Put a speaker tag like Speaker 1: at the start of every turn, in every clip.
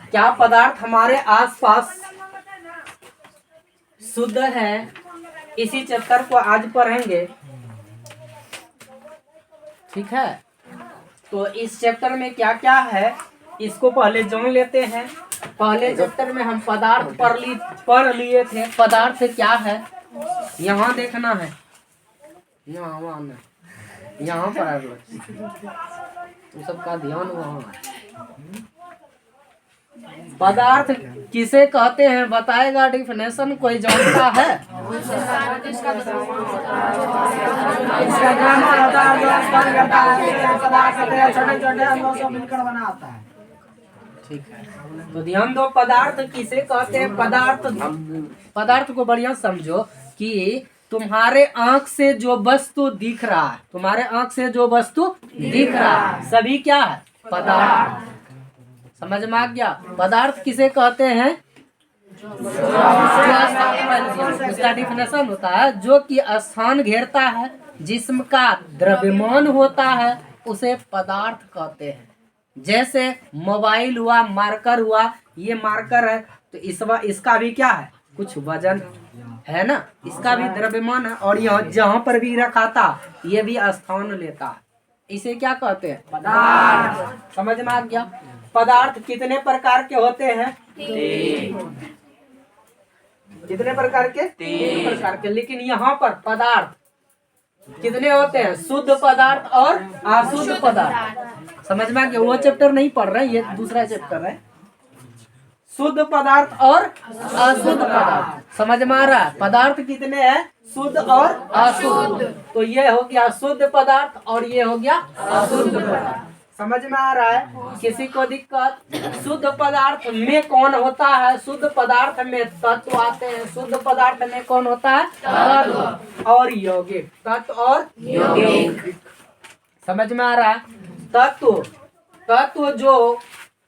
Speaker 1: क्या पदार्थ हमारे आसपास शुद्ध है, इसी चैप्टर को आज पढ़ेंगे। ठीक है, तो इस चैप्टर में क्या क्या है इसको पहले जान लेते हैं। पहले चैप्टर में हम पदार्थ पढ़ लिए थे। पदार्थ क्या है यहाँ देखना है, यहाँ यहाँ पर तो सबका ध्यान वहाँ है। पदार्थ किसे कहते हैं बताएगा डिफिनेशन, कोई जानता है? ठीक है, तो ध्यान दो। पदार्थ किसे कहते हैं? पदार्थ को बढ़िया समझो कि तुम्हारे आंख से जो वस्तु दिख रहा है, तुम्हारे आंख से जो वस्तु दिख रहा है सभी क्या है? पदार्थ। समझ में आ गया? पदार्थ किसे कहते हैं? उसका डिफिनेशन होता है जो कि स्थान घेरता है, जिस्म का द्रव्यमान होता है, उसे पदार्थ कहते हैं। जैसे मोबाइल हुआ, मार्कर हुआ, ये मार्कर है तो इसका भी क्या है? कुछ वजन है ना, इसका भी द्रव्यमान है, और यह जहाँ पर भी रखा था ये भी स्थान लेता है। इसे क्या कहते हैं? पदार्थ। समझ में आ गया? पदार्थ कितने प्रकार के होते हैं? कितने प्रकार के? 3 प्रकार के। लेकिन यहाँ पर पदार्थ कितने होते हैं? शुद्ध पदार्थ और अशुद्ध पदार्थ। समझ में आ गया? वो चैप्टर नहीं पढ़ रहे, ये दूसरा चैप्टर है। शुद्ध पदार्थ और अशुद्ध पदार्थ। समझ में आ रहा है? पदार्थ कितने हैं? शुद्ध और अशुद्ध। तो ये हो गया शुद्ध पदार्थ और ये हो गया अशुद्ध पदार्थ। समझ में आ रहा है? किसी को दिक्कत? शुद्ध पदार्थ में कौन होता है? शुद्ध पदार्थ में तत्व आते हैं। शुद्ध पदार्थ में कौन होता है? तत्व और यौगिक। तत्व और यौगिक। समझ में आ रहा है? तत्व जो,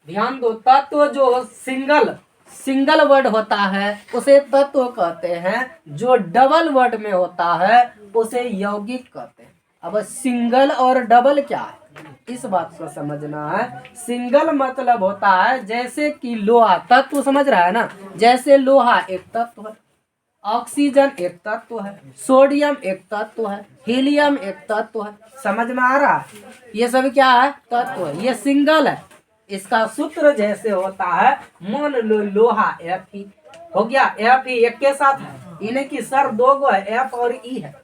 Speaker 1: ध्यान दो, तत्व जो सिंगल वर्ड होता है उसे तत्व कहते हैं। जो डबल वर्ड में होता है उसे यौगिक कहते हैं। अब सिंगल और डबल क्या है इस बात को समझना है। सिंगल मतलब होता है जैसे कि लोहा, तत्व समझ रहा है ना? जैसे लोहा एक तत्व है, ऑक्सीजन एक तत्व है, सोडियम एक तत्व है, हीलियम एक तत्व है। समझ में आ रहा है? ये सब क्या है? तत्व है। ये सिंगल है। इसका सूत्र जैसे होता है, मान लो लोहा Fe हो गया, Fe एक के साथ है, इन्हें की सर 2 गो है, F और E है।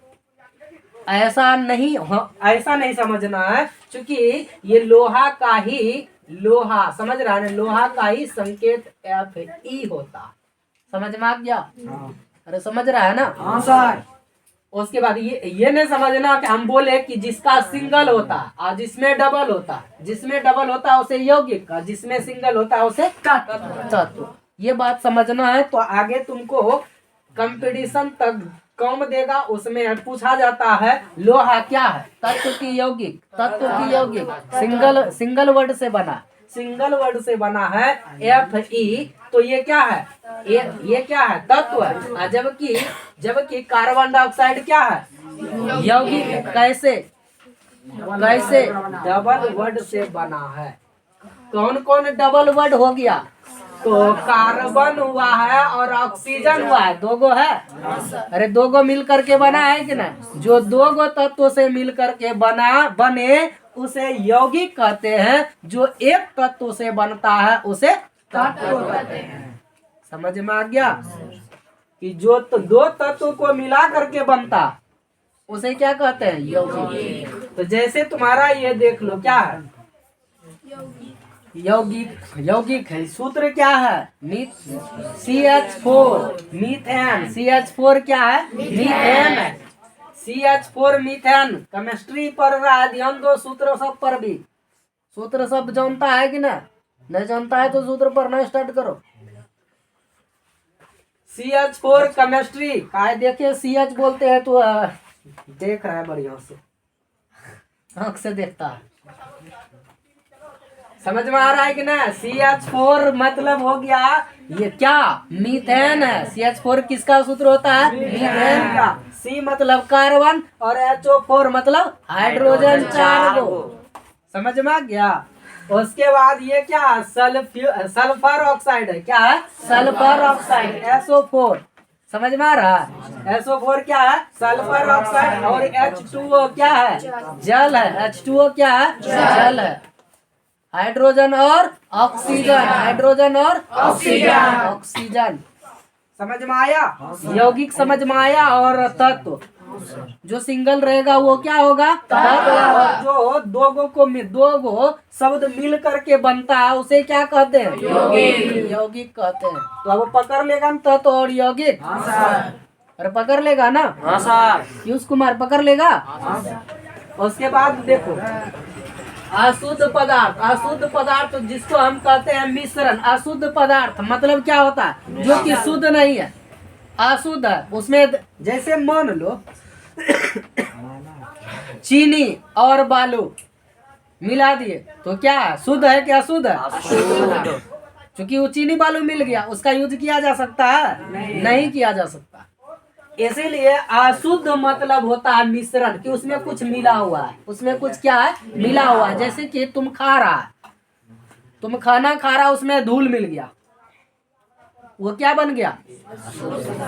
Speaker 1: ऐसा नहीं समझना है, क्योंकि ये लोहा का ही, लोहा समझ रहा है, लोहा का ही संकेत Fe होता। समझ में आ गया? अरे समझ रहा है ना? हाँ सर। उसके बाद ये नहीं समझना कि हम बोले कि जिसका सिंगल होता है और जिसमें डबल होता है, जिसमें डबल होता है उसे यौगिक, जिसमें सिंगल होता है उसे तत्व। ये बात समझना है। तो आगे तुमको कंपटीशन तक कम देगा, उसमें पूछा जाता है लोहा क्या है? तत्व की यौगिक। तत्व की यौगिक सिंगल वर्ड से बना, सिंगल वर्ड से बना है Fe। तो ये क्या है? ये क्या है? तत्व है। जबकि कार्बन डाइऑक्साइड क्या है? यौगिक। कैसे? डबल वर्ड से बना है। कौन कौन डबल वर्ड हो गया? तो कार्बन हुआ है और ऑक्सीजन हुआ है, 2 गो है। अरे 2 गो मिल करके बना है कि नहीं? जो 2 गो तत्व से मिल करके बने उसे यौगिक कहते हैं। जो एक तत्व से बनता है उसे तत्व कहते हैं। समझ में आ गया? कि जो 2 तत्व को मिला करके बनता उसे क्या कहते हैं? यौगिक। तो जैसे तुम्हारा ये देख लो, क्या है? यौगिक है। सूत्र क्या है? CH4 methane. CH4 क्या है? मीथेन है। CH4 methane. केमिस्ट्री पढ़ रहा है, ध्यान दो। सूत्र सब पर भी, सूत्र सब जानता है कि नहीं जानता है तो सूत्र पढ़ना स्टार्ट करो। CH4 केमिस्ट्री का है। देखिए CH बोलते हैं तो देख रहा है बढ़िया से, आंख से देखता है। समझ में आ रहा है कि ना। CH4 मतलब हो गया ये क्या, मीथेन है। CH4 किसका सूत्र होता है, मीथेन का। C मतलब कार्बन और HO4 मतलब हाइड्रोजन 4 गो। समझ में आ गया। उसके बाद ये क्या है, सल्फर ऑक्साइड है। क्या है, सल्फर ऑक्साइड, SO4। समझ में आ रहा है। SO4 क्या है, सल्फर ऑक्साइड। और H2O क्या है, जल है। H2O क्या है, जल है। हाइड्रोजन और ऑक्सीजन, हाइड्रोजन और ऑक्सीजन, ऑक्सीजन। समझ में आया। यौगिक समझ में आया। और तत्व जो सिंगल रहेगा वो क्या होगा, तत्व। और जो दो गो शब्द मिल करके बनता है उसे क्या कहते हैं, यौगिक, यौगिक कहते हैं। तो अब पकड़ लेगा ना तत्व और यौगिक। अरे पकड़ लेगा ना। हाँ सर। पीयूष कुमार पकड़ लेगा। उसके बाद देखो अशुद्ध पदार्थ, अशुद्ध पदार्थ जिसको हम कहते हैं मिश्रण। अशुद्ध पदार्थ मतलब क्या होता है, जो कि शुद्ध नहीं है, अशुद्ध है। उसमें जैसे मान लो चीनी और बालू मिला दिए तो क्या है, शुद्ध है क्या अशुद्ध है। क्योंकि वो चीनी बालू मिल गया, उसका यूज किया जा सकता है, नहीं किया जा सकता। इसीलिए अशुद्ध मतलब होता है मिश्रण, कि उसमें कुछ मिला हुआ है, उसमें कुछ क्या है, मिला हुआ है। जैसे कि तुम खा रहा है, तुम खाना खा रहा, उसमें धूल मिल गया, वो क्या बन गया,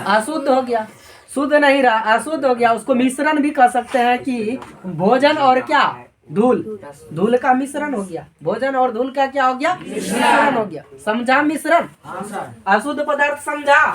Speaker 1: अशुद्ध हो गया, शुद्ध नहीं रहा, अशुद्ध हो गया। उसको मिश्रण भी कह सकते हैं कि भोजन और क्या, धूल, धूल का मिश्रण हो गया। भोजन और धूल का क्या हो गया, मिश्रण हो गया। समझा मिश्रण, अशुद्ध पदार्थ समझा।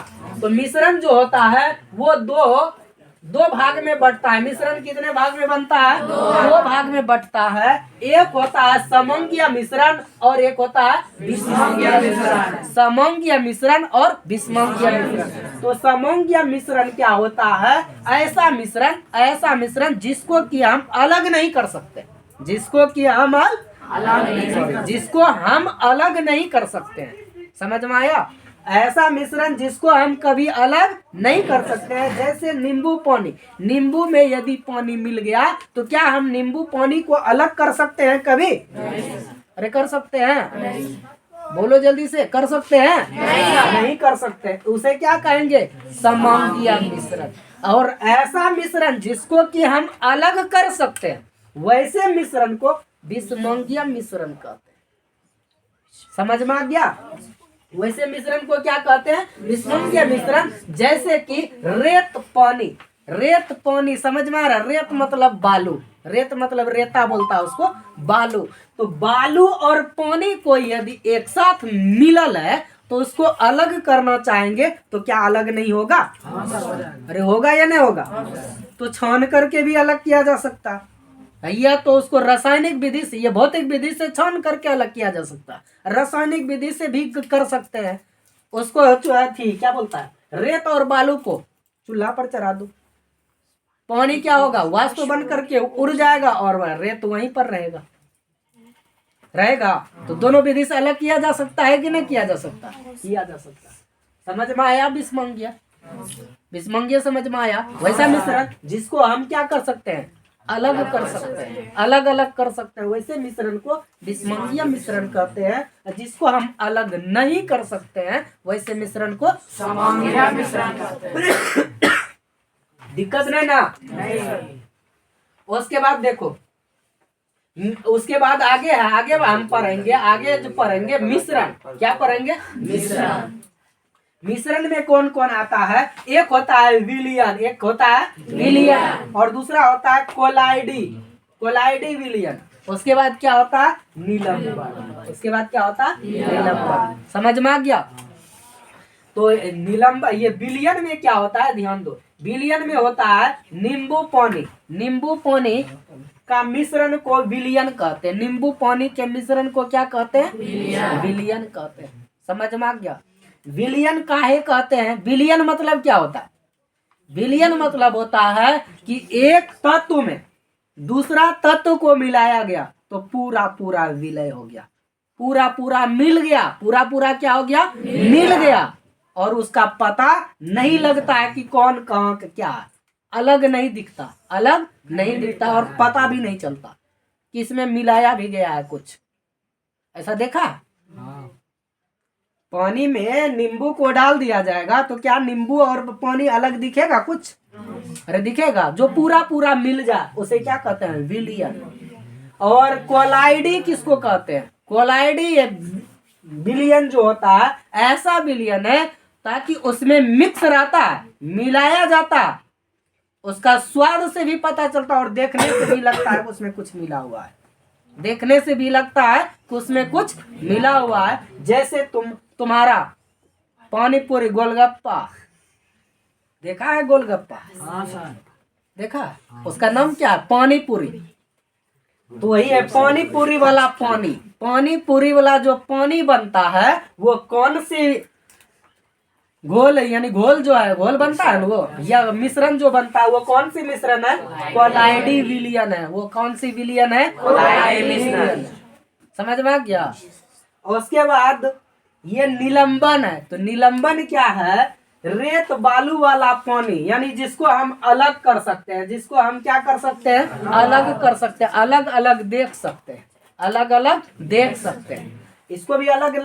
Speaker 1: तो मिश्रण जो होता है वो दो भाग में बंटता है। मिश्रण कितने भाग में बनता है, दो भाग में बंटता है। एक होता है समंगीय मिश्रण और एक होता है विषमंगीय मिश्रण। समंगीय मिश्रण और विषमंगीय मिश्रण। तो समंगीय मिश्रण क्या होता है, ऐसा मिश्रण जिसको कि हम अलग नहीं कर सकते, जिसको कि हम अलग नहीं कर सकते हैं। समझ में आया। ऐसा मिश्रण जिसको हम कभी अलग नहीं कर सकते हैं। जैसे नींबू पानी, नींबू में यदि पानी मिल गया तो क्या हम नींबू पानी को अलग कर सकते हैं कभी, अरे कर सकते हैं, बोलो जल्दी से, कर सकते हैं, नहीं कर सकते। उसे क्या कहेंगे, समंगीय मिश्रण। और ऐसा मिश्रण जिसको कि हम अलग कर सकते हैं, वैसे मिश्रण को विषमंगीय मिश्रण कहते हैं। समझ में आ गया। वैसे मिश्रण को क्या कहते हैं, विषमंगीय मिश्रण। जैसे कि रेत पानी, रेत पानी समझ में आ रहा है। रेत मतलब बालू, रेत मतलब रेता बोलता है उसको, बालू। तो बालू और पानी को यदि एक साथ मिलल है तो उसको अलग करना चाहेंगे तो क्या अलग नहीं होगा, अरे होगा या नहीं होगा। तो छान करके भी अलग किया जा सकता है, या तो उसको रासायनिक विधि से, ये भौतिक विधि से छान करके अलग किया जा सकता है, रासायनिक विधि से भी कर सकते हैं। उसको थी क्या बोलता है, रेत और बालू को चूल्हा पर चढ़ा दो, पानी क्या होगा, वाष्प बन करके उड़ जाएगा और वह रेत वहीं पर रहेगा। तो दोनों विधि से अलग किया जा सकता है कि नहीं किया जा सकता, किया जा सकता है। समझ में आया विषमंगीय, विषमंगीय समझ में आया। वैसा मिश्रण जिसको हम क्या कर सकते हैं, अलग कर सकते हैं, अलग अलग कर सकते हैं, वैसे मिश्रण को विषमंगीय मिश्रण कहते हैं। जिसको हम अलग नहीं कर सकते हैं वैसे मिश्रण को समंगीय मिश्रण कहते हैं। दिक्कत नहीं ना, नहीं। उसके बाद देखो, उसके बाद आगे है, आगे हम पढ़ेंगे, आगे जो पढ़ेंगे मिश्रण, क्या पढ़ेंगे, मिश्रण। मिश्रण में कौन कौन आता है, एक होता है विलयन, एक होता है विलयन, और दूसरा होता है कोलाइडी विलयन। उसके बाद क्या होता है, निलंबन। उसके बाद क्या होता है, निलंबन। समझ में आ गया। तो निलंबन, ये विलयन में क्या होता है, ध्यान दो। विलयन में होता है नींबू पानी का मिश्रण को विलयन कहते हैं। नींबू पानी के मिश्रण को क्या कहते हैं, विलयन कहते हैं। समझ में आ गया। विलयन काहे कहते हैं, विलयन मतलब क्या होता है, विलयन मतलब होता है कि एक तत्व में दूसरा तत्व को मिलाया गया तो पूरा विलय हो गया, पूरा मिल गया, पूरा क्या हो गया, मिल गया। और उसका पता नहीं लगता है कि कौन कहाँ का क्या है, अलग नहीं दिखता और पता भी नहीं चलता कि इसमें मिलाया भी गया है कुछ, ऐसा देखा? पानी में नींबू को डाल दिया जाएगा तो क्या नींबू और पानी अलग दिखेगा कुछ? अरे दिखेगा। जो पूरा पूरा मिल जाए उसे क्या कहते हैं? विलियन। और कोलाइडी किसको कहते हैं? कोलाइडी विलियन जो होता है ऐसा विलियन है ताकि उसमें मिक्स रहता है, मिलाया जाता है, उसका स्वाद से भी पता चलता है और देखने से भी लगता है उसमें कुछ मिला हुआ है। देखने से भी लगता है कि उसमें कुछ मिला हुआ है। जैसे तुम्हारा पानी पूरी गोलगप्पा देखा है? गोलगप्पा देखा? उसका नाम क्या है? पानी पूरी। तो वही है पानी पूरी वाला पानी। पानी पूरी वाला जो पानी बनता है वो कौन सी घोल, यानी घोल जो है, घोल बनता है ना वो, या मिश्रण जो बनता है वो कौन सी मिश्रण है? कोलाइडी विलियन है। वो कौन सी विलियन है? कोलाइडी विलियन। समझ में आ गया? और उसके बाद ये निलंबन है। तो निलंबन क्या है? रेत बालू वाला पानी, यानी जिसको हम अलग कर सकते हैं, जिसको हम क्या कर सकते हैं? अलग कर सकते हैं, अलग अलग देख सकते हैं, अलग अलग देख सकते हैं। इसको भी अलग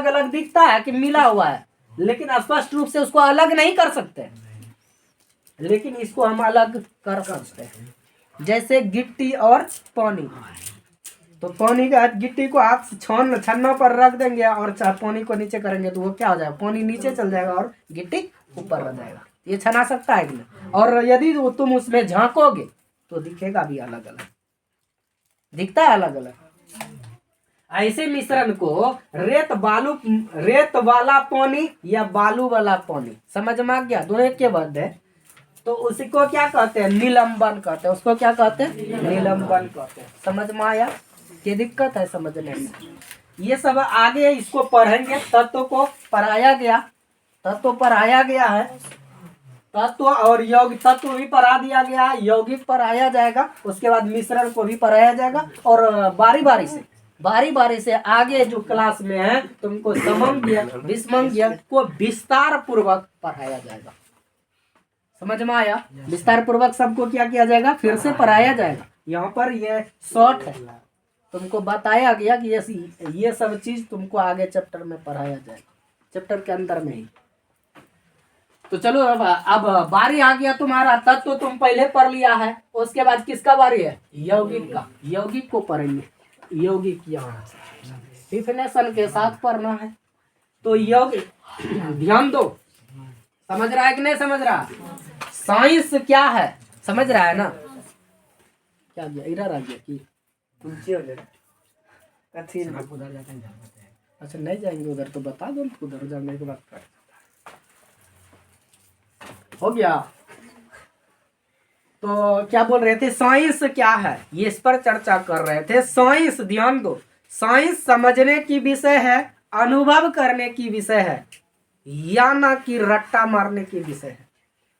Speaker 1: अलग दिखता है कि मिला हुआ है, लेकिन स्पष्ट रूप से उसको अलग नहीं कर सकते, लेकिन इसको हम अलग कर सकते हैं। जैसे गिट्टी और पानी। तो पानी का गिट्टी को आप छन्नों पर रख देंगे और पानी को नीचे करेंगे तो वो क्या हो जाएगा? पानी नीचे चल जाएगा और गिट्टी ऊपर रह जाएगा। ये छना सकता है कि नहीं? और यदि तुम उसमें झांकोगे तो दिखेगा भी अलग अलग, दिखता है अलग अलग। ऐसे मिश्रण को रेत वाला पानी या बालू वाला पानी, समझ में आ गया? दोनों एक के बाद है। तो उसको क्या कहते हैं? निलंबन कहते हैं। उसको क्या कहते हैं? निलंबन कहते हैं। समझ में आया? क्या दिक्कत है समझने में? ये सब आगे इसको पढ़ेंगे। तत्व को पढ़ाया गया, तत्व पढ़ाया गया है, तत्व और यौगिक, तत्व भी पढ़ा दिया गया है, यौगिक पढ़ाया जाएगा। उसके बाद मिश्रण को भी पढ़ाया जाएगा और बारी बारी से आगे जो क्लास में है तुमको समंज्ञ विषमज्ञ को विस्तार पूर्वक पढ़ाया जाएगा। समझ में आया? विस्तार पूर्वक सबको क्या किया जाएगा? फिर से पढ़ाया जाएगा। यहाँ पर ये शॉर्ट है, तुमको बताया गया कि ये सब चीज तुमको आगे चैप्टर में पढ़ाया जाएगा, चैप्टर के अंदर में ही। तो चलो अब बारी आ गया तुम्हारा। तत्व तो तुम पहले पढ़ लिया है। उसके बाद किसका बारी है? यौगिक का। यौगिक को पढ़ेंगे। यौगिक यहाँ डिफिनेशन के साथ पढ़ना है। तो यौगिक ध्यान दो, समझ रहा है कि नहीं समझ रहा? साइंस क्या है समझ रहा है ना? क्या गया इधर आ गया कि अच्छा नहीं जाएंगे उधर तो बता दो, उधर जाने के बाद कर हो गया। तो क्या बोल रहे थे? साइंस क्या है ये इस पर चर्चा कर रहे थे। साइंस ध्यान दो, साइंस समझने की विषय है, अनुभव करने की विषय है, या ना कि रट्टा मारने की विषय है।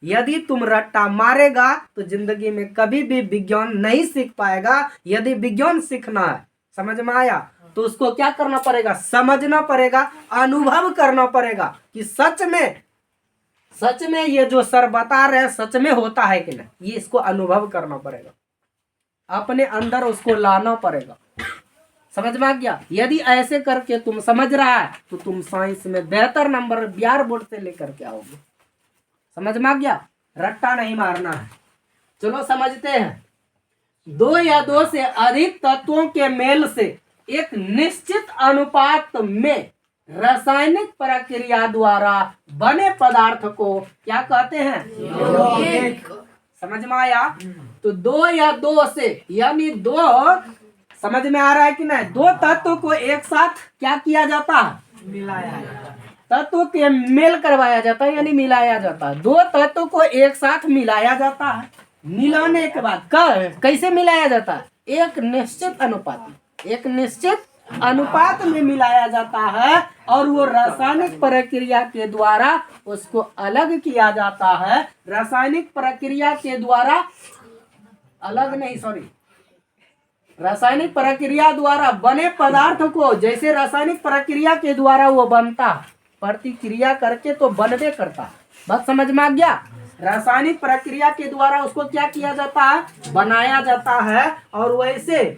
Speaker 1: यदि तुम रट्टा मारेगा तो जिंदगी में कभी भी विज्ञान नहीं सीख पाएगा। यदि विज्ञान सीखना है, समझ में आया, तो उसको क्या करना पड़ेगा? समझना पड़ेगा, अनुभव करना पड़ेगा कि सच में ये जो सर बता रहे हैं सच में होता है कि नहीं। ये इसको अनुभव करना पड़ेगा, अपने अंदर उसको लाना पड़ेगा। समझ में आ गया? यदि ऐसे करके तुम समझ रहा है तो तुम साइंस में बेहतर नंबर बिहार बोर्ड से लेकर के आओगे। समझ में आ गया? रट्टा नहीं मारना है। चलो समझते हैं। दो या दो से अधिक तत्वों के मेल से एक निश्चित अनुपात में रासायनिक प्रक्रिया द्वारा बने पदार्थ को क्या कहते हैं? यौगिक। समझ में आया? तो दो या दो से, यानी दो, समझ में आ रहा है कि नहीं? दो तत्व को एक साथ क्या किया जाता है? मिलाया जाता है। तत्व के मेल करवाया जाता है, यानी मिलाया जाता है। दो तत्व को एक साथ मिलाया जाता है। मिलाने के बाद कैसे मिलाया जाता है? एक निश्चित अनुपात में मिलाया जाता है और वो रासायनिक प्रक्रिया के द्वारा उसको अलग किया जाता है। रासायनिक प्रक्रिया के द्वारा रासायनिक प्रक्रिया द्वारा बने पदार्थ को, जैसे रासायनिक प्रक्रिया के द्वारा वो बनता, प्रतिक्रिया करके तो बनबे करता। बात समझ में आ गया? रासायनिक प्रक्रिया के द्वारा उसको क्या किया जाता है? बनाया जाता है। और वैसे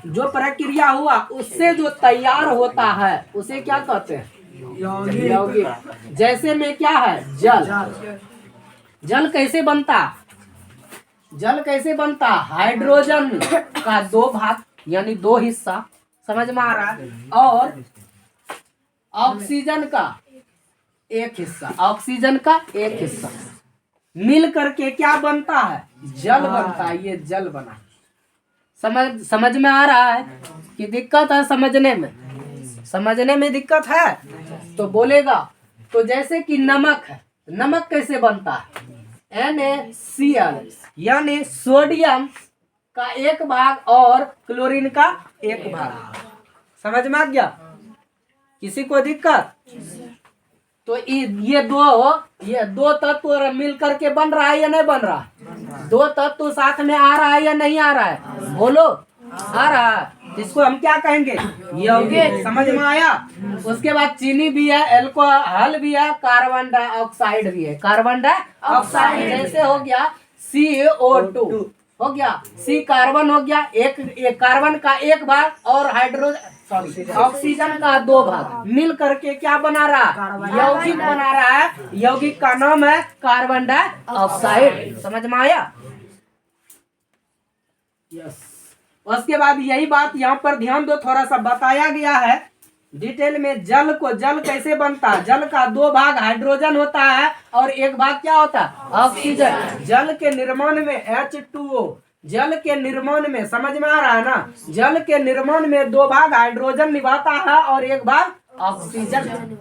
Speaker 1: जो प्रक्रिया हुआ उससे जो तैयार होता है उसे क्या कहते हैं? यौगिक। जैसे में क्या है? जल। जल कैसे बनता? जल कैसे बनता? हाइड्रोजन का 2 भाग यानी 2 हिस्सा, समझ में आ रहा है, और ऑक्सीजन का 1 हिस्सा, ऑक्सीजन का 1 हिस्सा मिल करके क्या बनता है? जल बनता है। ये जल बना। समझ में आ रहा है कि दिक्कत है समझने में? समझने में दिक्कत है तो बोलेगा। तो जैसे कि नमक है, नमक कैसे बनता है? NaCl यानी सोडियम का 1 भाग और क्लोरीन का 1 भाग। समझ में आ गया? किसी को दिक्कत? तो ये दो तत्व मिल करके बन रहा है या नहीं बन रहा? 2 तत्व साथ में आ रहा है या नहीं आ रहा है? बोलो, आ रहा है। इसको हम क्या कहेंगे? यौगिक। समझ में आया? उसके बाद चीनी भी है, अल्कोहल भी है, कार्बन डाइऑक्साइड भी है। कार्बन डाइऑक्साइड जैसे हो गया CO2 हो गया, C कार्बन हो गया, एक कार्बन का 1 भाग और ऑक्सीजन का 2 भाग मिल करके क्या बना रहा? यौगिक बना रहा है। यौगिक का नाम है कार्बन डाइऑक्साइड। समझ में आया? यस। उसके बाद यही बात यहाँ पर ध्यान दो, थोड़ा सा बताया गया है डिटेल में। जल कैसे बनता है? जल का 2 भाग हाइड्रोजन होता है और 1 भाग क्या होता है? ऑक्सीजन। जल के निर्माण में H2O, जल के निर्माण में, समझ में आ रहा है ना? जल के निर्माण में 2 भाग हाइड्रोजन निभाता है और 1 भाग ऑक्सीजन।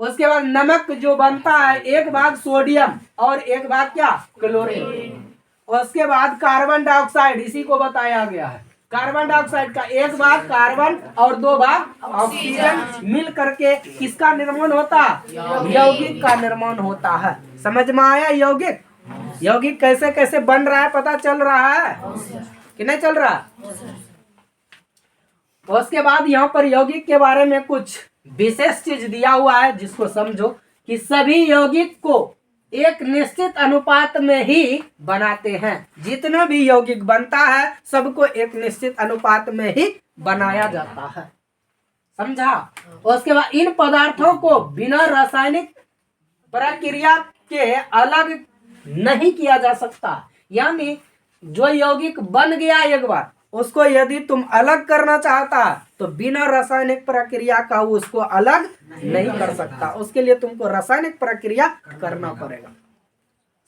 Speaker 1: उसके बाद नमक जो बनता है 1 भाग सोडियम और 1 भाग क्या? क्लोरीन। उसके बाद कार्बन डाइऑक्साइड, इसी को बताया गया है। कार्बन डाइऑक्साइड का 1 भाग कार्बन और 2 भाग ऑक्सीजन मिल करके किसका निर्माण होता है? यौगिक का निर्माण होता है। समझ में आया? यौगिक। यौगिक कैसे कैसे बन रहा है पता चल रहा है कि नहीं चल रहा? उसके बाद यहाँ पर यौगिक के बारे में कुछ विशेष चीज दिया हुआ है जिसको समझो कि सभी यौगिक को एक निश्चित अनुपात में ही बनाते हैं। जितना भी यौगिक बनता है सबको एक निश्चित अनुपात में ही बनाया जाता है। समझा? उसके बाद इन पदार्थों को बिना रासायनिक प्रक्रिया के अलग नहीं किया जा सकता। यानी जो यौगिक बन गया एक बार, उसको यदि तुम अलग करना चाहता तो बिना रासायनिक प्रक्रिया का उसको अलग नहीं कर सकता। उसके लिए तुमको रासायनिक प्रक्रिया करना पड़ेगा।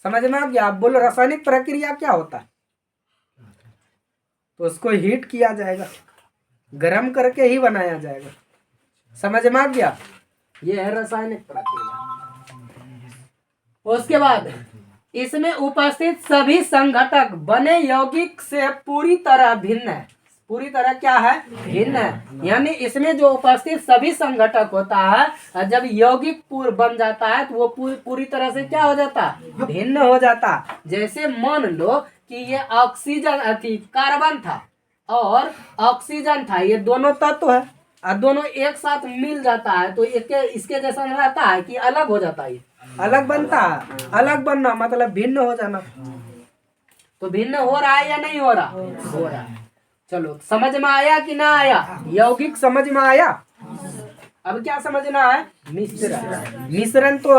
Speaker 1: समझ में आ गया? आप बोलो रासायनिक प्रक्रिया क्या होता है? तो उसको हीट किया जाएगा, गर्म करके ही बनाया जाएगा। समझ में आ गया? ये है रासायनिक प्रक्रिया। उसके बाद इसमें उपस्थित सभी संघटक बने यौगिक से पूरी तरह भिन्न है। पूरी तरह क्या है? भिन्न है। यानी इसमें जो उपस्थित सभी संघटक होता है, जब यौगिक बन जाता है तो वो पूरी तरह से क्या हो जाता है? भिन्न हो जाता। जैसे मान लो कि ये ऑक्सीजन कार्बन था और ऑक्सीजन था, ये दोनों तत्व है और दोनों एक साथ मिल जाता है तो इसके जैसा रहता है कि अलग हो जाता है? अलग बनता है। अलग बनना मतलब भिन्न हो जाना। तो भिन्न हो रहा है या नहीं हो रहा? हो रहा है। चलो, समझ में आया कि ना आया? यौगिक समझ में आया? अब क्या समझना है? मिश्रण। मिश्रण तो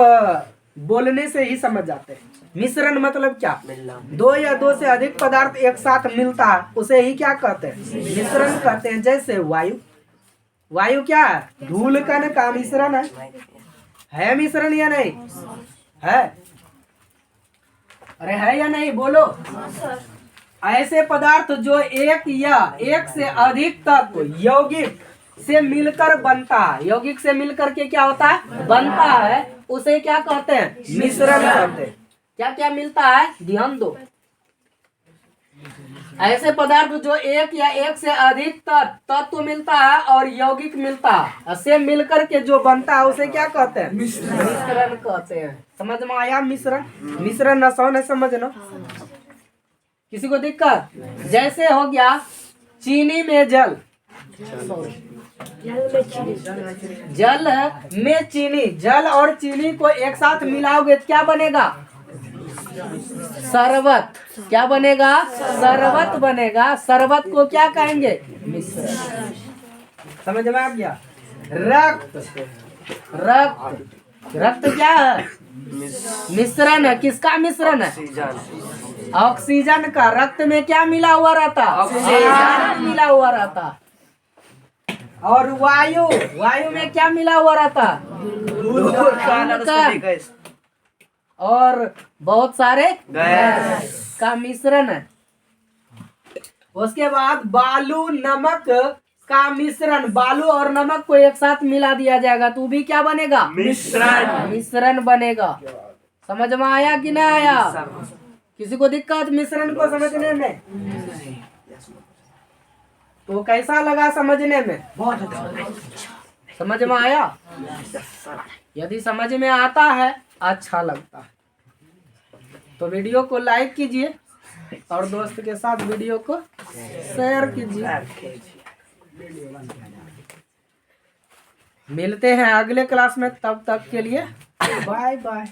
Speaker 1: बोलने से ही समझ जाते हैं। मिश्रण मतलब क्या? 2 या 2 से अधिक पदार्थ एक साथ मिलता है उसे ही क्या कहते हैं? मिश्रण कहते हैं। जैसे वायु, वायु क्या है? धूल कण का मिश्रण है मिश्रण या नहीं है? अरे है या नहीं? बोलो। ऐसे पदार्थ जो एक या एक से अधिक तत्व यौगिक से मिलकर बनता है, यौगिक से मिलकर के क्या होता है? बनता है, उसे क्या कहते हैं? मिश्रण कहते हैं। क्या क्या मिलता है? ध्यान दो। ऐसे पदार्थ जो एक या एक से अधिक तत्व मिलता है और यौगिक मिलता है, से मिलकर के जो बनता है उसे क्या कहते हैं? मिश्रण कहते हैं। समझ में आया? मिश्रण। मिश्रण आसान है समझना। किसी को दिक्कत? जैसे हो गया चीनी में जल, जल में चीनी, जल और चीनी को एक साथ मिलाओगे क्या बनेगा? शरबत। क्या बनेगा? शरबत बनेगा। शरबत को क्या कहेंगे? मिश्रण। समझ में आ गया? रक्त, रक्त, रक्त क्या है? मिश्रण है। किसका मिश्रण है? ऑक्सीजन का। रक्त में क्या मिला हुआ रहता? ऑक्सीजन मिला हुआ रहता। और वायु, वायु में क्या मिला हुआ रहता? और बहुत सारे गैस का मिश्रण है। उसके बाद बालू नमक का मिश्रण। बालू और नमक को एक साथ मिला दिया जाएगा तो भी क्या बनेगा? मिश्रण। मिश्रण बनेगा। समझ में आया कि नहीं आया? किसी को दिक्कत मिश्रण को समझने में? तो कैसा लगा समझने में? बहुत अच्छा। समझ में आया? यदि समझ में आता है, अच्छा लगता है, तो वीडियो को लाइक कीजिए और दोस्त के साथ वीडियो को शेयर कीजिए। मिलते हैं अगले क्लास में, तब तक के लिए बाय बाय।